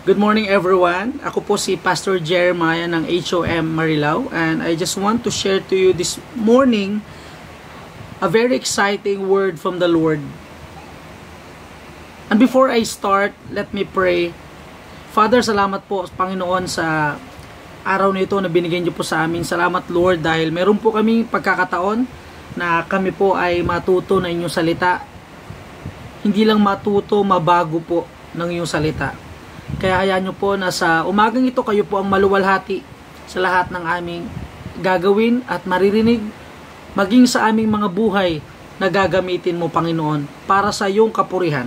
Good morning everyone. Ako po si Pastor Jeremiah ng HOM Marilao, and I just want to share to you this morning a very exciting word from the Lord. And before I start, let me pray. Father, salamat po Panginoon sa araw na ito na binigyan niyo po sa amin. Salamat Lord dahil meron po kaming pagkakataon na kami po ay matuto ng inyong salita. Hindi lang matuto, mabago po ng inyong salita. Kaya hayaan nyo po na sa umagang ito kayo po ang maluwalhati sa lahat ng aming gagawin at maririnig, maging sa aming mga buhay na gagamitin mo Panginoon para sa iyong kapurihan.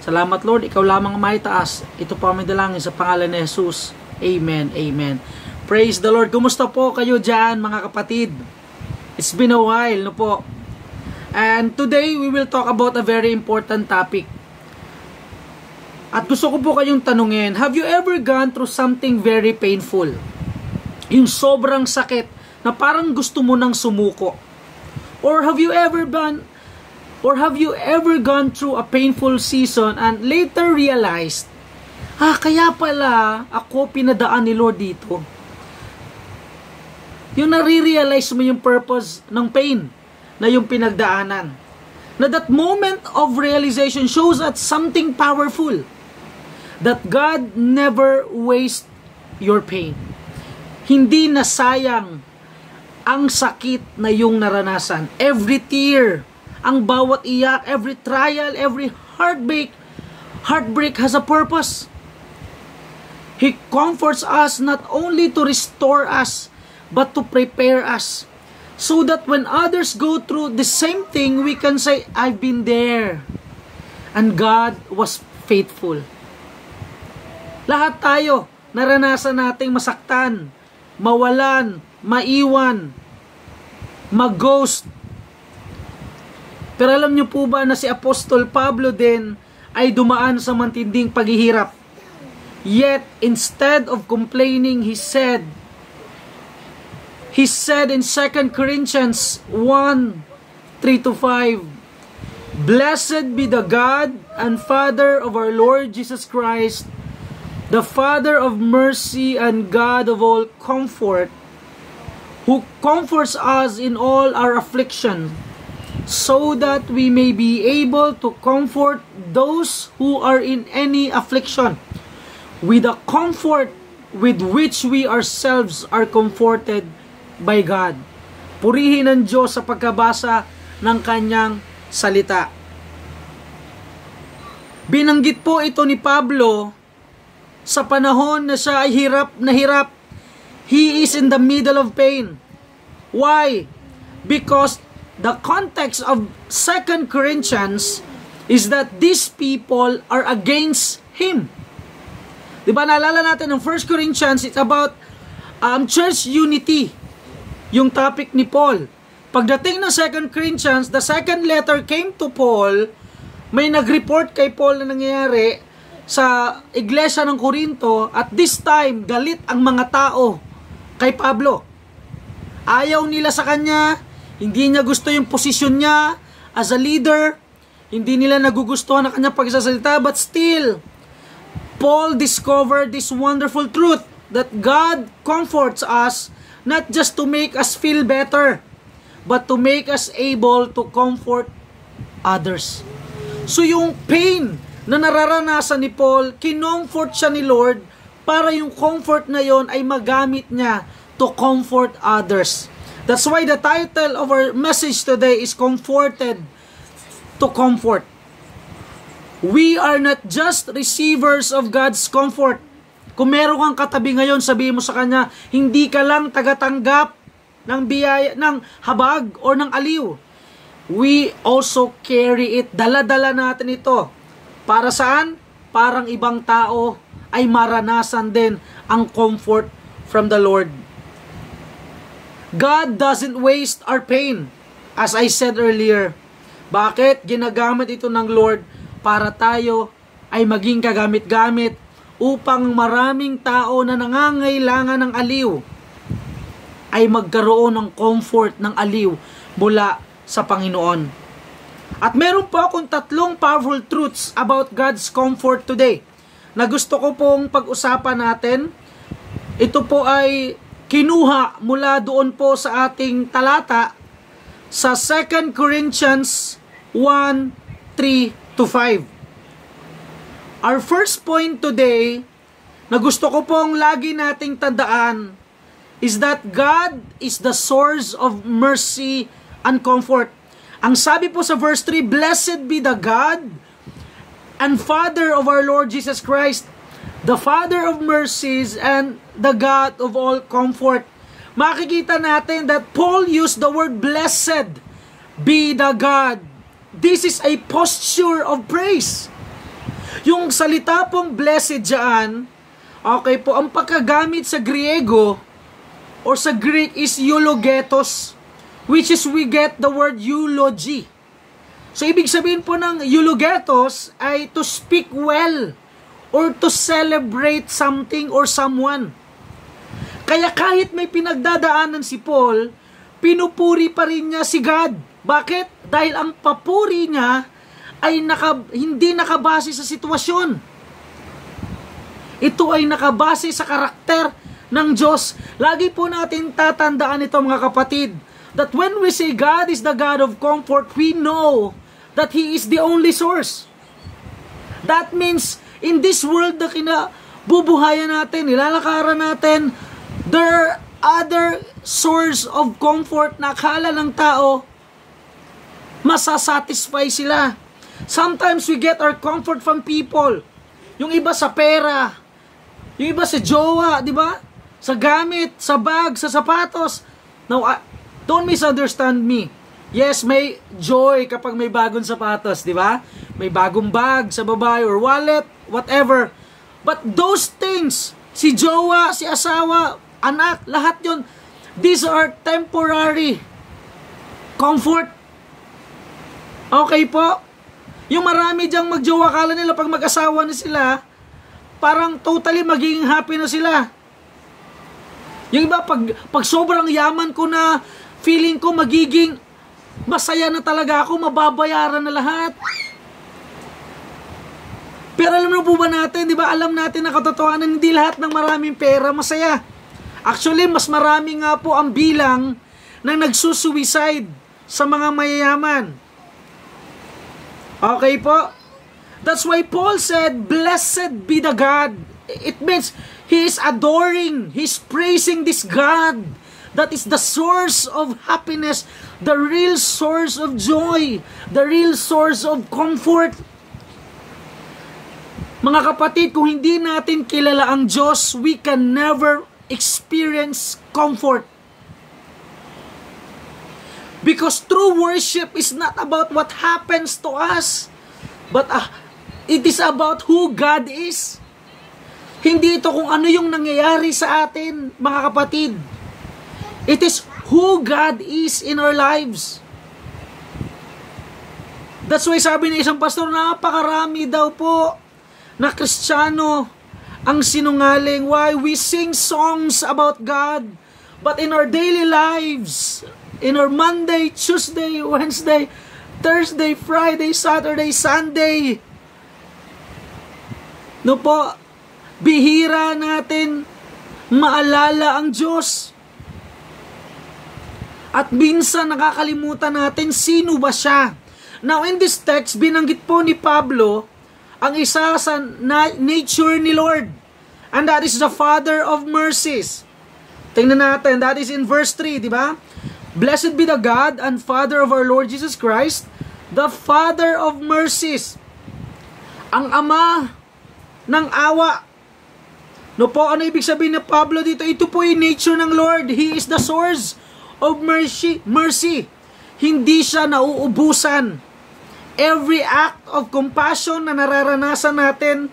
Salamat Lord, ikaw lamang ang maitaas. Ito po aming dalangin sa pangalan ni Jesus. Amen, amen. Praise the Lord. Kumusta po kayo dyan mga kapatid? It's been a while, no po? And today we will talk about a very important topic. At gusto ko po kayong tanungin, have you ever gone through something very painful? Yung sobrang sakit na parang gusto mo nang sumuko. Or have you ever gone through a painful season and later realized, kaya pala ako pinadaan ni Lord dito. Yung nare-realize mo yung purpose ng pain na yung pinagdaanan. Na that moment of realization shows us something powerful. That God never wastes your pain. Hindi nasayang ang sakit na yung naranasan. Every tear, ang bawat iyak, every trial, every heartbreak has a purpose. He comforts us not only to restore us, but to prepare us. So that when others go through the same thing, we can say, I've been there. And God was faithful. Lahat tayo, naranasan nating masaktan, mawalan, maiwan, mag-ghost. Pero alam niyo po ba na si Apostol Pablo din ay dumaan sa matinding paghihirap. Yet, instead of complaining, he said in 2 Corinthians 1:3-5, Blessed be the God and Father of our Lord Jesus Christ, the Father of mercy and God of all comfort, who comforts us in all our affliction, so that we may be able to comfort those who are in any affliction, with the comfort with which we ourselves are comforted by God. Purihin ang Diyos sa pagkabasa ng kanyang salita. Binanggit po ito ni Pablo sa panahon na siya ay hirap na hirap. He is in the middle of pain. Why? Because the context of 2 Corinthians is that these people are against him. Diba naalala natin ng 1 Corinthians, it's about church unity. Yung topic ni Paul. Pagdating ng 2 Corinthians, the second letter came to Paul, may nag-report kay Paul na nangyayari sa iglesia ng Corinto, at this time, galit ang mga tao kay Pablo. Ayaw nila sa kanya, hindi niya gusto yung posisyon niya as a leader, hindi nila nagugustuhan ang kanyang pagsasalita, but still, Paul discovered this wonderful truth that God comforts us not just to make us feel better, but to make us able to comfort others. So yung pain na nararanasan ni Paul, kinomfort siya ni Lord para yung comfort na yon ay magamit niya to comfort others. That's why the title of our message today is Comforted to Comfort. We are not just receivers of God's comfort. Kung meron kang katabi ngayon, sabihin mo sa kanya, hindi ka lang tagatanggap ng biyaya, ng habag o ng aliw. We also carry it. Dala-dala natin ito. Para saan? Parang ibang tao ay maranasan din ang comfort from the Lord. God doesn't waste our pain. As I said earlier, bakit? Ginagamit ito ng Lord para tayo ay maging kagamit-gamit upang maraming tao na nangangailangan ng aliw ay magkaroon ng comfort, ng aliw mula sa Panginoon. At meron po akong tatlong powerful truths about God's comfort today. na gusto ko pong pag-usapan natin. Ito po ay kinuha mula doon po sa ating talata sa 2 Corinthians 1:3-5. Our first point today na gusto ko pong lagi nating tandaan is that God is the source of mercy and comfort. Ang sabi po sa verse 3, "Blessed be the God and Father of our Lord Jesus Christ, the Father of mercies and the God of all comfort." Makikita natin that Paul used the word blessed be the God. This is a posture of praise. Yung salita pong blessed dyan, okay po, ang pagkagamit sa Griego or sa Greek is eulogetos, which is we get the word eulogy. So, ibig sabihin po ng eulogetos ay to speak well or to celebrate something or someone. Kaya kahit may pinagdadaanan si Paul, pinupuri pa rin niya si God. Bakit? Dahil ang papuri niya ay hindi nakabase sa sitwasyon. Ito ay nakabase sa karakter ng Diyos. Lagi po natin tatandaan ito, mga kapatid, that when we say God is the God of comfort, we know that He is the only source. That means, in this world na kinabubuhayan natin, nilalakaran natin, there are other source of comfort na akala ng tao, masasatisfy sila. Sometimes we get our comfort from people. Yung iba sa pera, yung iba sa jowa, di ba? Sa gamit, sa bag, sa sapatos. Now, don't misunderstand me. Yes, may joy kapag may bagong sapatos, di ba? May bagong bag sa babae or wallet, whatever. But those things, si jowa, si asawa, anak, lahat yon, these are temporary comfort. Okay po? Yung marami diyang magjowa, kala nila pag mag-asawa na sila, parang totally magiging happy na sila. Yung iba, pag sobrang yaman ko na, feeling ko magiging masaya na talaga ako, mababayaran na lahat. Pero alam mo po ba natin, di ba, alam natin na katotohanan, hindi lahat ng maraming pera masaya. Actually, mas marami nga po ang bilang ng nagsusuicide sa mga mayayaman. Okay po? That's why Paul said, "Blessed be the God." It means he is adoring, he's praising this God that is the source of happiness, the real source of joy, the real source of comfort. Mga kapatid, kung hindi natin kilala ang Diyos, we can never experience comfort. Because true worship is not about what happens to us, but it is about who God is. Hindi ito kung ano yung nangyayari sa atin, mga kapatid. It is who God is in our lives. That's why sabi ng isang pastor, napakarami daw po na Kristiyano ang sinungaling. Why? We sing songs about God, but in our daily lives, in our Monday, Tuesday, Wednesday, Thursday, Friday, Saturday, Sunday, no po, bihira natin maalala ang Diyos. At minsan nakakalimutan natin sino ba siya. Now in this text, binanggit po ni Pablo ang isa sa nature ni Lord. And that is the Father of mercies. Tingnan natin, that is in verse 3, di ba? "Blessed be the God and Father of our Lord Jesus Christ, the Father of mercies." Ang Ama ng awa. No po, ano ibig sabihin ng Pablo dito? Ito po yung nature ng Lord. He is the source of mercy. Hindi siya nauubusan. Every act of compassion na nararanasan natin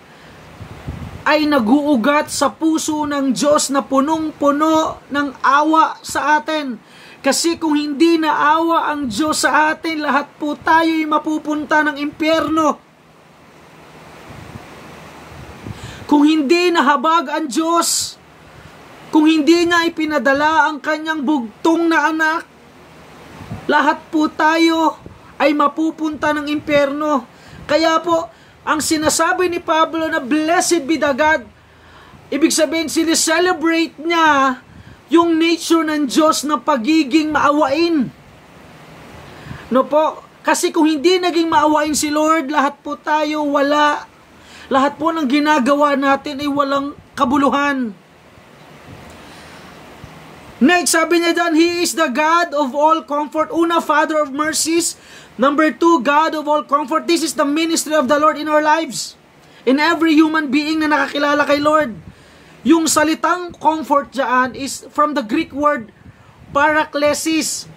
ay naguugat sa puso ng Diyos na punong-puno ng awa sa atin. Kasi kung hindi naawa ang Diyos sa atin, lahat po tayo'y mapupunta ng impyerno. Kung hindi nahabag ang Diyos, kung hindi niya ipinadala ang kanyang bugtong na anak, lahat po tayo ay mapupunta ng impyerno. Kaya po, ang sinasabi ni Pablo na blessed be the God, ibig sabihin, sinicelebrate niya yung nature ng Diyos na pagiging maawain. No po? Kasi kung hindi naging maawain si Lord, lahat po tayo wala. Lahat po ng ginagawa natin ay walang kabuluhan. Next, sabi niya dyan, He is the God of all comfort. Una, Father of mercies. Number 2, God of all comfort. This is the ministry of the Lord in our lives. In every human being na nakakilala kay Lord. Yung salitang comfort dyan is from the Greek word paraklesis.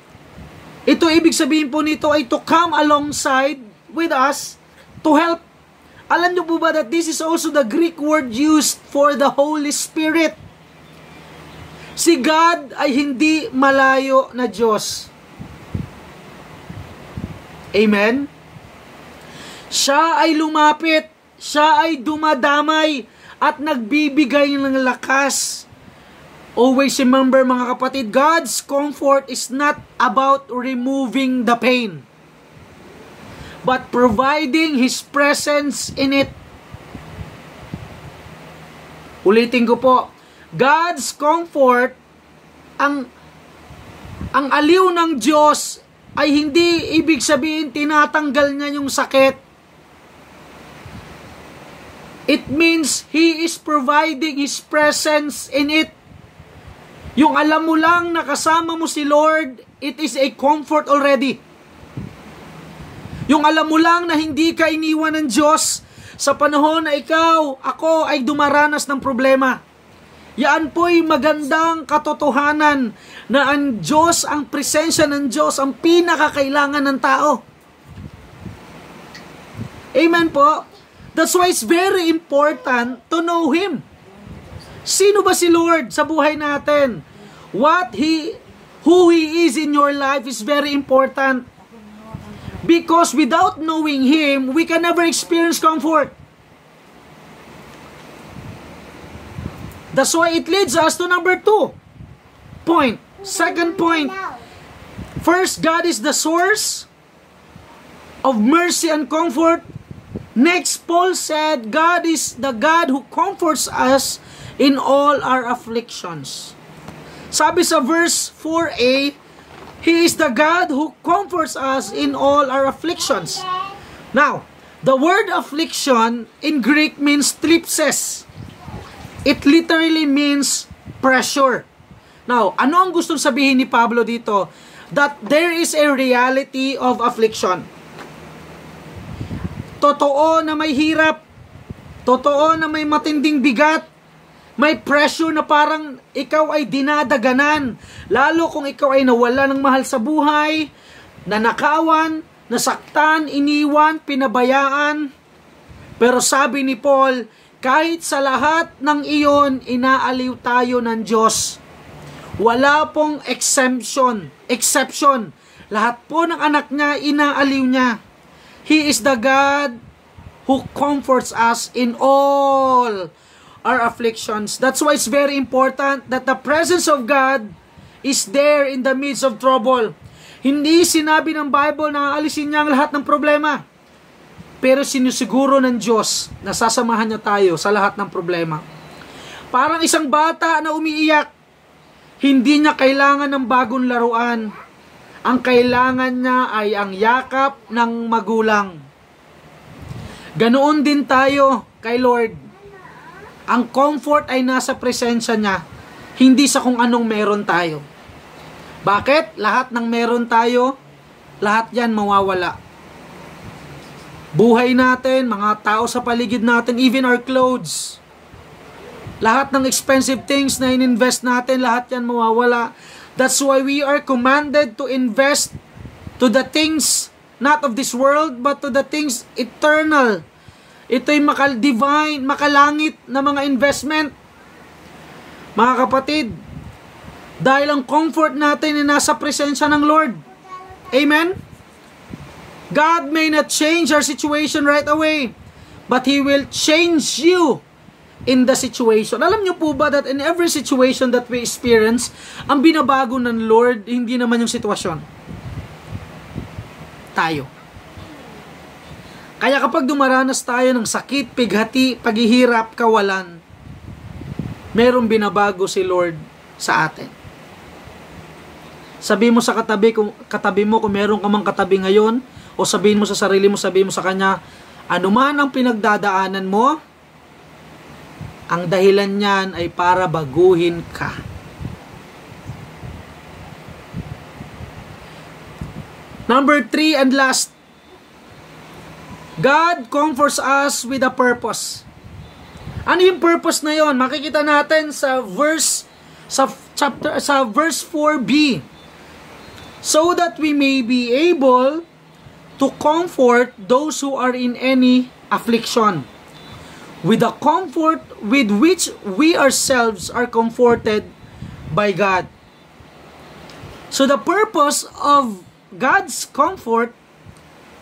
Ito, ibig sabihin po nito ay to come alongside with us to help. Alam niyo po ba that this is also the Greek word used for the Holy Spirit? Si God ay hindi malayo na Diyos. Amen? Siya ay lumapit, siya ay dumadamay, at nagbibigay ng lakas. Always remember mga kapatid, God's comfort is not about removing the pain, but providing His presence in it. Ulitin ko po, God's comfort, ang aliw ng Diyos ay hindi ibig sabihin tinatanggal niya yung sakit. It means He is providing His presence in it. Yung alam mo lang na kasama mo si Lord, it is a comfort already. Yung alam mo lang na hindi ka iniwan ng Diyos sa panahon na ikaw, ako ay dumaranas ng problema. Yan po'y magandang katotohanan na ang Diyos, ang presensya ng Diyos, ang pinakakailangan ng tao. Amen po? That's why it's very important to know Him. Sino ba si Lord sa buhay natin? Who He is in your life is very important. Because without knowing Him, we can never experience comfort. That's why it leads us to number 2 point. Second point. First, God is the source of mercy and comfort. Next, Paul said, God is the God who comforts us in all our afflictions. Sabi sa verse 4a, He is the God who comforts us in all our afflictions. Now, the word affliction in Greek means thlipsis. It literally means pressure. Now, ano ang gustong sabihin ni Pablo dito? That there is a reality of affliction. Totoo na may hirap. Totoo na may matinding bigat. May pressure na parang ikaw ay dinadaganan. Lalo kung ikaw ay nawala ng mahal sa buhay, nanakawan, nasaktan, iniwan, pinabayaan. Pero sabi ni Paul, kahit sa lahat ng iyon, inaaliw tayo ng Diyos. Wala pong exception. Lahat po ng anak niya, inaaliw niya. He is the God who comforts us in all our afflictions. That's why it's very important that the presence of God is there in the midst of trouble. Hindi sinabi ng Bible na aalisin niya ang lahat ng problema. Pero sinusiguro ng Diyos na sasamahan niya tayo sa lahat ng problema. Parang isang bata na umiiyak, hindi niya kailangan ng bagong laruan. Ang kailangan niya ay ang yakap ng magulang. Ganoon din tayo kay Lord. Ang comfort ay nasa presensya niya, hindi sa kung anong meron tayo. Bakit? Lahat ng meron tayo, lahat yan mawawala. Buhay natin, mga tao sa paligid natin, even our clothes. Lahat ng expensive things na ininvest natin, lahat yan mawawala. That's why we are commanded to invest to the things not of this world, but to the things eternal. Ito'y divine, makalangit na mga investment. Mga kapatid, dahil ang comfort natin ay nasa presensya ng Lord. Amen? God may not change our situation right away, but He will change you in the situation. Alam niyo po ba that in every situation that we experience, ang binabago ng Lord, hindi naman yung sitwasyon. Tayo. Kaya kapag dumaranas tayo ng sakit, pighati, paghihirap, kawalan, merong binabago si Lord sa atin. Sabihin mo sa katabi mo kung meron ka mang katabi ngayon, o sabihin mo sa sarili mo, sabihin mo sa kanya, anuman ang pinagdadaanan mo, ang dahilan niyan ay para baguhin ka. Number 3 and last, God comforts us with a purpose. Ano yung purpose na yon? Makikita natin sa verse 4b. So that we may be able to comfort those who are in any affliction, with the comfort with which we ourselves are comforted by God. So the purpose of God's comfort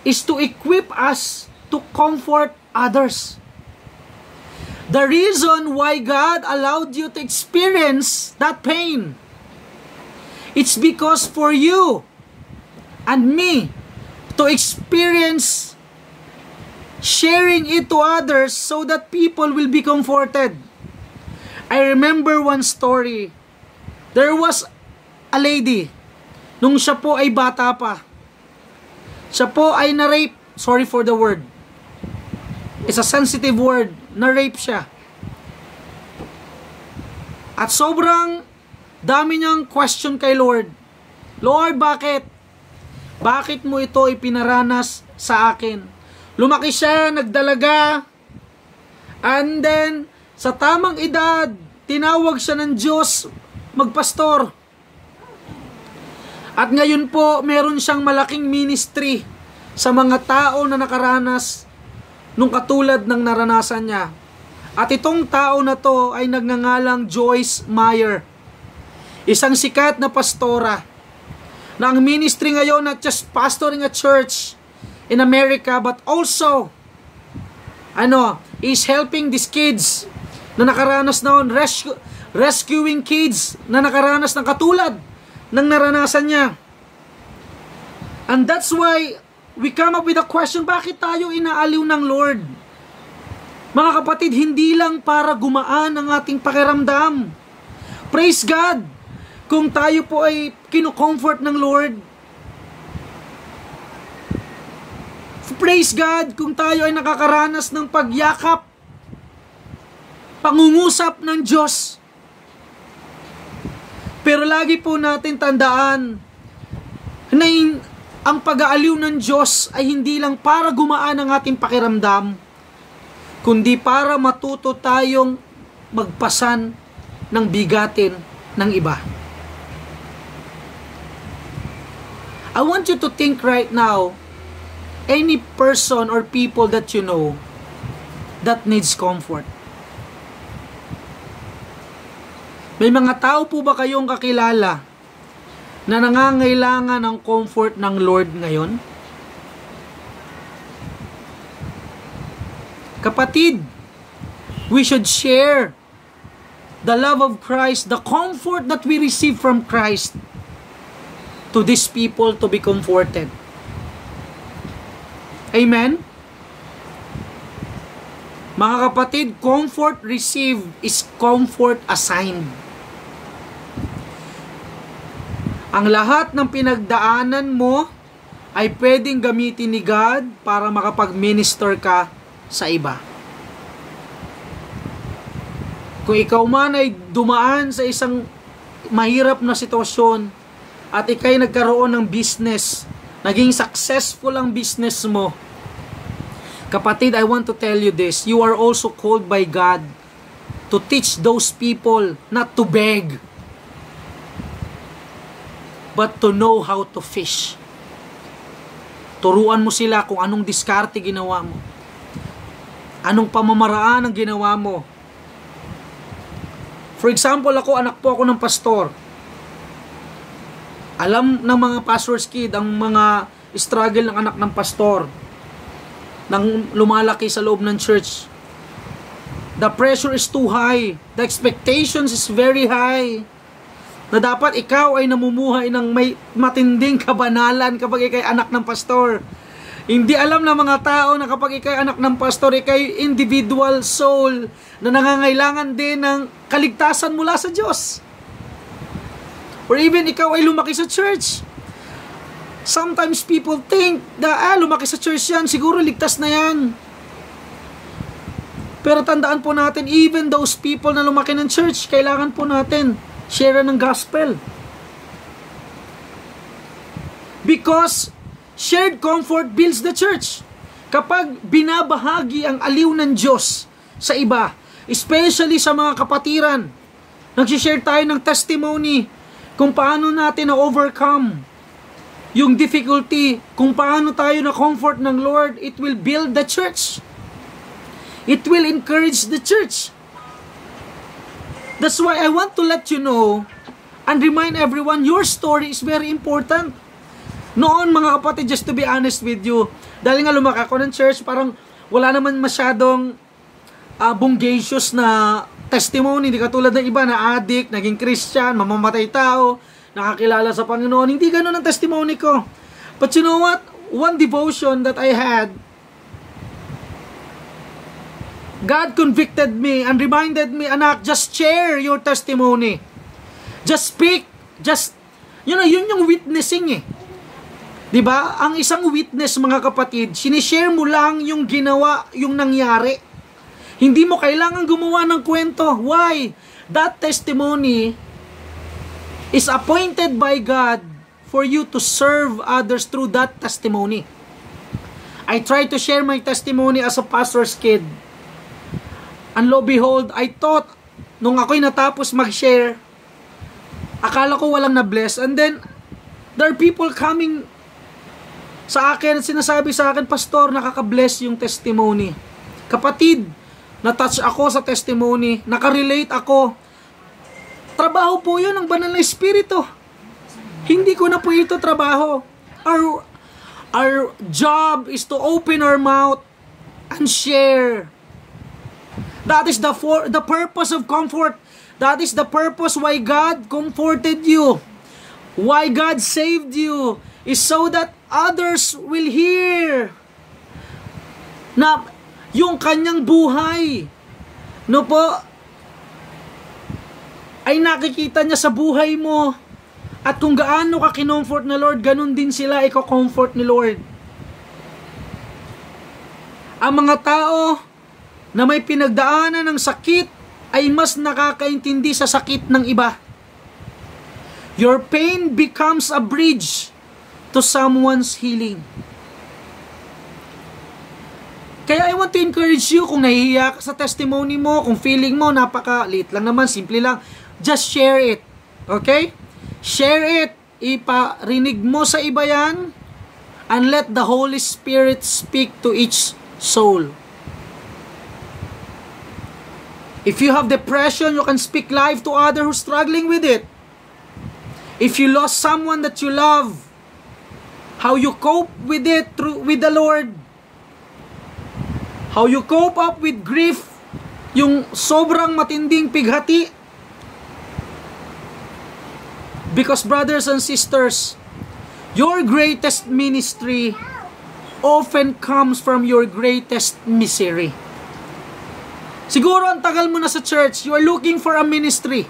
is to equip us to comfort others. The reason why God allowed you to experience that pain, it's because for you and me to experience sharing it to others so that people will be comforted. I remember one story. There was a lady, nung siya po ay bata pa, siya po ay na-rape. Sorry for the word. It's a sensitive word. Na-rape siya. At sobrang dami niyang question kay Lord. Lord, bakit? Bakit mo ito ipinaranas sa akin? Lumaki siya, nagdalaga, and then, sa tamang edad, tinawag siya ng Diyos magpastor. At ngayon po, meron siyang malaking ministry sa mga tao na nakaranas nung katulad ng naranasan niya. At itong tao na to ay nagngangalang Joyce Meyer. Isang sikat na pastora na ang ministry ngayon not just pastoring a church in America but also is helping these kids na nakaranas noon, rescuing kids na nakaranas ng katulad ng naranasan niya. And that's why we come up with a question, bakit tayo inaaliw ng Lord? Mga kapatid, hindi lang para gumaan ang ating pakiramdam. Praise God! Kung tayo po ay kino-comfort ng Lord. Praise God kung tayo ay nakakaranas ng pagyakap, pangungusap ng Diyos. Pero lagi po natin tandaan na ang pag-aaliw ng Diyos ay hindi lang para gumaan ang ating pakiramdam, kundi para matuto tayong magpasan ng bigatin ng iba. I want you to think right now, any person or people that you know that needs comfort. May mga tao po ba kayong kakilala na nangangailangan ng comfort ng Lord ngayon? Kapatid, we should share the love of Christ, the comfort that we receive from Christ to these people to be comforted. Amen? Mga kapatid, comfort received is comfort assigned. Ang lahat ng pinagdaanan mo ay pwedeng gamitin ni God para makapag-minister ka sa iba. Kung ikaw man ay dumaan sa isang mahirap na sitwasyon at ikay nagkaroon ng business, naging successful ang business mo, kapatid, I want to tell you this, you are also called by God to teach those people not to beg, but to know how to fish. Turuan mo sila kung anong diskarte ginawa mo. Anong pamamaraan ang ginawa mo. For example, anak po ako ng pastor. Alam ng mga pastor's kid ang mga struggle ng anak ng pastor nang lumalaki sa loob ng church. The pressure is too high. The expectations is very high. Na dapat ikaw ay namumuhay ng may matinding kabanalan kapag ikay anak ng pastor. Hindi alam ng mga tao na kapag ikay anak ng pastor, ikay individual soul na nangangailangan din ng kaligtasan mula sa Diyos. Or even ikaw ay lumaki sa church. Sometimes people think na lumaki sa church yan, siguro ligtas na yan. Pero tandaan po natin, even those people na lumaki ng church, kailangan po natin share ng gospel. Because shared comfort builds the church. Kapag binabahagi ang aliw ng Diyos sa iba, especially sa mga kapatiran, nagsishare tayo ng testimony kung paano natin na-overcome yung difficulty, kung paano tayo na-comfort ng Lord, it will build the church. It will encourage the church. That's why I want to let you know and remind everyone, your story is very important. Noon mga kapatid, just to be honest with you, dahil nga lumaki ako ng church, parang wala naman masyadong bonggacious na testimony. Hindi katulad ng iba na addict, naging Christian, mamamatay tao, nakakilala sa Panginoon. Hindi ganun ang testimony ko. But you know what? One devotion that I had, God convicted me and reminded me, anak, just share your testimony. Just speak. Just, yun yung witnessing eh. Diba? Ang isang witness, mga kapatid, sinishare mo lang yung ginawa, yung nangyari. Hindi mo kailangan gumawa ng kwento. Why? That testimony is appointed by God for you to serve others through that testimony. I tried to share my testimony as a pastor's kid. And lo behold, I thought, nung ako'y natapos mag-share, akala ko walang na-bless. And then, there are people coming sa akin at sinasabi sa akin, Pastor, nakaka-bless yung testimony. Kapatid, na-touch ako sa testimony, nakarelate ako. Trabaho po yun ng banal na espiritu. Hindi ko na po ito trabaho. Our job is to open our mouth and share. That is the purpose of comfort. That is the purpose why God comforted you. Why God saved you is so that others will hear na yung kanyang buhay, no po, ay nakikita niya sa buhay mo. At kung gaano ka kinomfort na Lord, ganun din sila i-comfort ni Lord. Ang mga tao na may pinagdaanan ng sakit ay mas nakakaintindi sa sakit ng iba. Your pain becomes a bridge to someone's healing. Kaya I want to encourage you, kung nahihiya ka sa testimony mo, kung feeling mo napaka-liit lang naman, simple lang, just share it. Okay? Share it. Iparinig mo sa iba yan, and let the Holy Spirit speak to each soul. If you have depression, you can speak life to others who are struggling with it. If you lost someone that you love, how you cope with it with the Lord. How you cope up with grief, yung sobrang matinding pighati. Because brothers and sisters, your greatest ministry often comes from your greatest misery. Siguro ang tagal mo na sa church, you are looking for a ministry.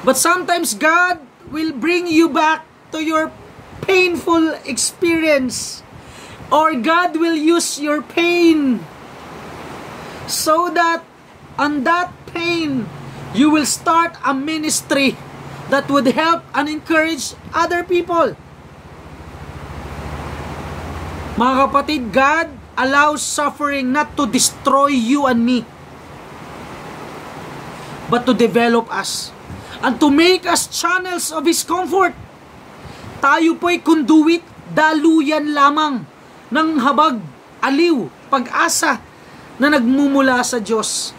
But sometimes God will bring you back to your painful experience, or God will use your pain so that on that pain you will start a ministry that would help and encourage other people. Mga kapatid, God allows suffering not to destroy you and me, but to develop us and to make us channels of His comfort. Tayo po'y conduit, daluyan lamang ng habag, aliw, pag-asa na nagmumula sa Diyos.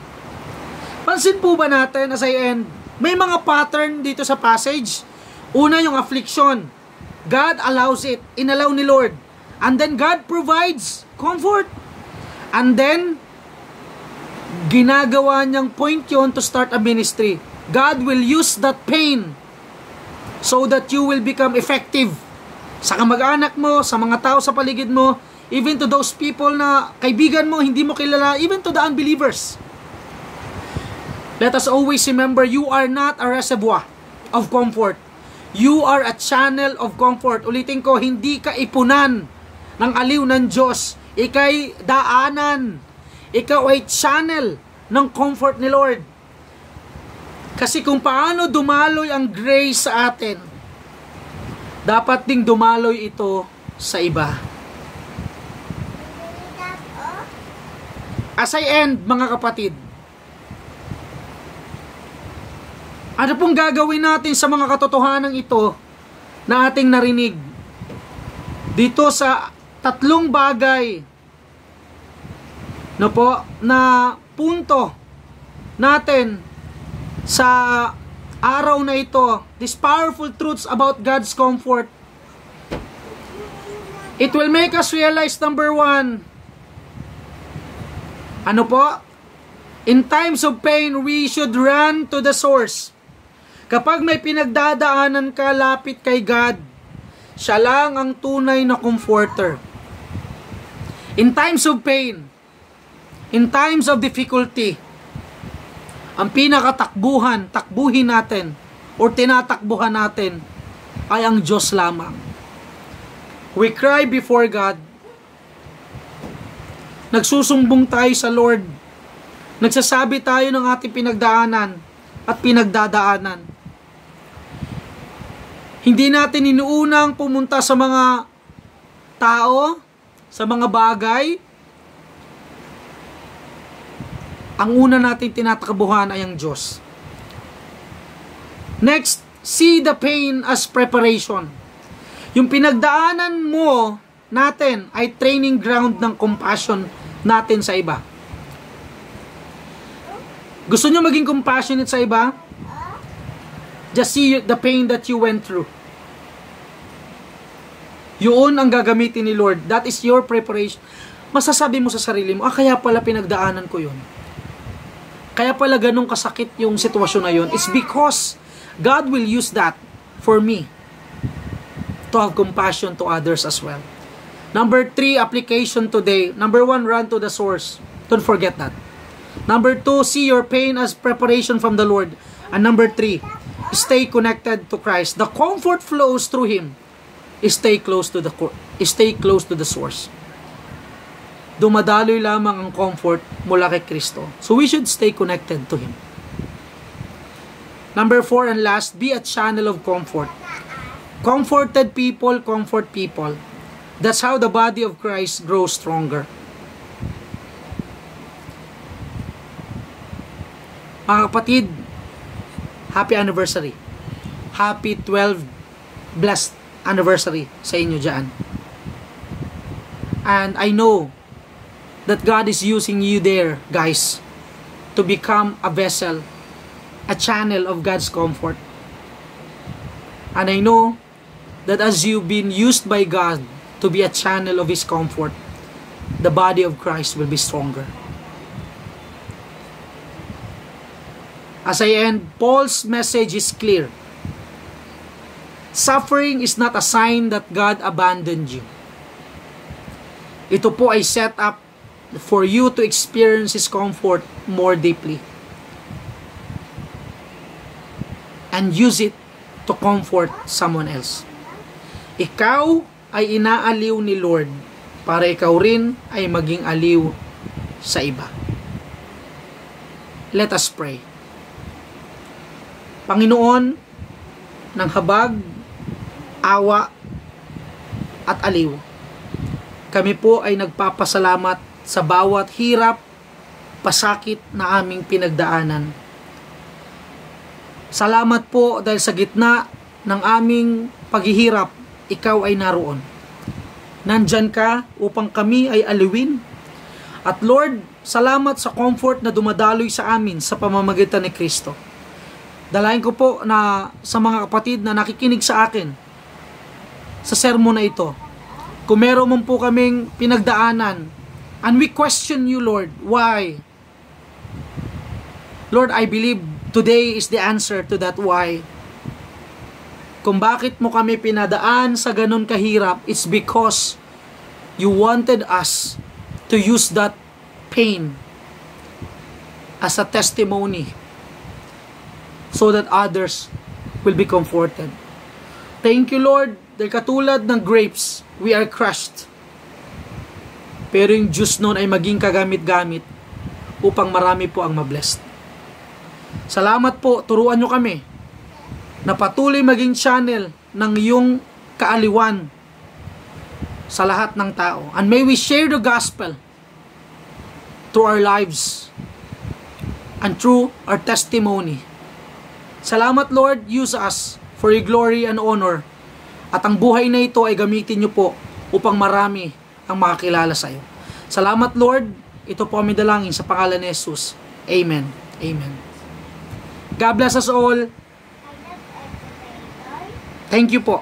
Pansin po ba natin, as I end, may mga pattern dito sa passage. Una, yung affliction. God allows it. Inalaw ni Lord. And then God provides comfort. And then, ginagawa niyang point yun to start a ministry. God will use that pain so that you will become effective sa kamag-anak mo, sa mga tao sa paligid mo, even to those people na kaibigan mo, hindi mo kilala, even to the unbelievers. Let us always remember, you are not a reservoir of comfort. You are a channel of comfort. Ulitin ko, hindi ka ipunan ng aliw ng Diyos. Ika'y daanan. Ikaw ay channel ng comfort ni Lord. Kasi kung paano dumaloy ang grace sa atin, dapat ding dumaloy ito sa iba. As I end, mga kapatid, ano pong gagawin natin sa mga katotohanan ito na ating narinig? Dito sa tatlong bagay na punto natin sa araw na ito, these powerful truths about God's comfort. It will make us realize, number one, ano po? In times of pain, we should run to the source. Kapag may pinagdadaanan ka, lapit kay God. Siya lang ang tunay na comforter. In times of pain, in times of difficulty, ang takbuhin natin or tinatakbuhan natin ay ang Diyos lamang. We cry before God. Nagsusumbong tayo sa Lord. Nagsasabi tayo ng ating pinagdaanan at pinagdadaanan. Hindi natin inuunang pumunta sa mga tao, sa mga bagay. Ang una natin tinatakbuhan ay ang Diyos. Next, see the pain as preparation. Yung pinagdaanan mo natin ay training ground ng compassion natin sa iba. Gusto nyo maging compassionate sa iba? Just see the pain that you went through. Yun ang gagamitin ni Lord. That is your preparation. Masasabi mo sa sarili mo, kaya pala pinagdaanan ko yun. Kaya pala ganun kasakit yung sitwasyon na yun. It's because God will use that for me to have compassion to others as well. Number 3, application today. Number 1, run to the source. Don't forget that. Number 2, see your pain as preparation from the Lord. And number 3, stay connected to Christ. The comfort flows through Him. Stay close to the source. Dumadaloy lamang ang comfort mula kay Kristo. So we should stay connected to Him. Number 4 and last, be a channel of comfort. Comforted people comfort people. That's how the body of Christ grows stronger. Mga kapatid, happy anniversary. Happy 12 blessed anniversary sa inyo dyan. And I know that God is using you there, guys, to become a vessel, a channel of God's comfort. And I know that as you've been used by God to be a channel of His comfort, the body of Christ will be stronger. As I end, Paul's message is clear. Suffering is not a sign that God abandoned you. Ito po ay set up for you to experience His comfort more deeply. And use it to comfort someone else. Ikaw ay inaaliw ni Lord para ikaw rin ay maging aliw sa iba. Let us pray. Panginoon, ng habag, awa, at aliw, kami po ay nagpapasalamat sa bawat hirap, pasakit na aming pinagdaanan. Salamat po dahil sa gitna ng aming paghihirap, ikaw ay naroon. Nandyan ka upang kami ay aliwin. At Lord, salamat sa comfort na dumadaloy sa amin sa pamamagitan ni Kristo. Dalayan ko po na sa mga kapatid na nakikinig sa akin sa sermon na ito, kung meron man po kaming pinagdaanan, and we question you, Lord, why? Lord, I believe today is the answer to that why. Kung bakit mo kami pinadaan sa ganun kahirap, it's because you wanted us to use that pain as a testimony so that others will be comforted. Thank you, Lord. Dahil katulad ng grapes, we are crushed. Pero yung juice nun ay maging kagamit-gamit upang marami po ang mablessed. Salamat po, turuan nyo kami na patuloy maging channel ng iyong kaaliwan sa lahat ng tao. And may we share the gospel through our lives and through our testimony. Salamat, Lord, use us for your glory and honor. At ang buhay na ito ay gamitin nyo po upang marami ang makakilala sa iyo. Salamat, Lord. Ito po kami dalangin sa pangalan ni Jesus. Amen. Amen. God bless us all. Thank you po.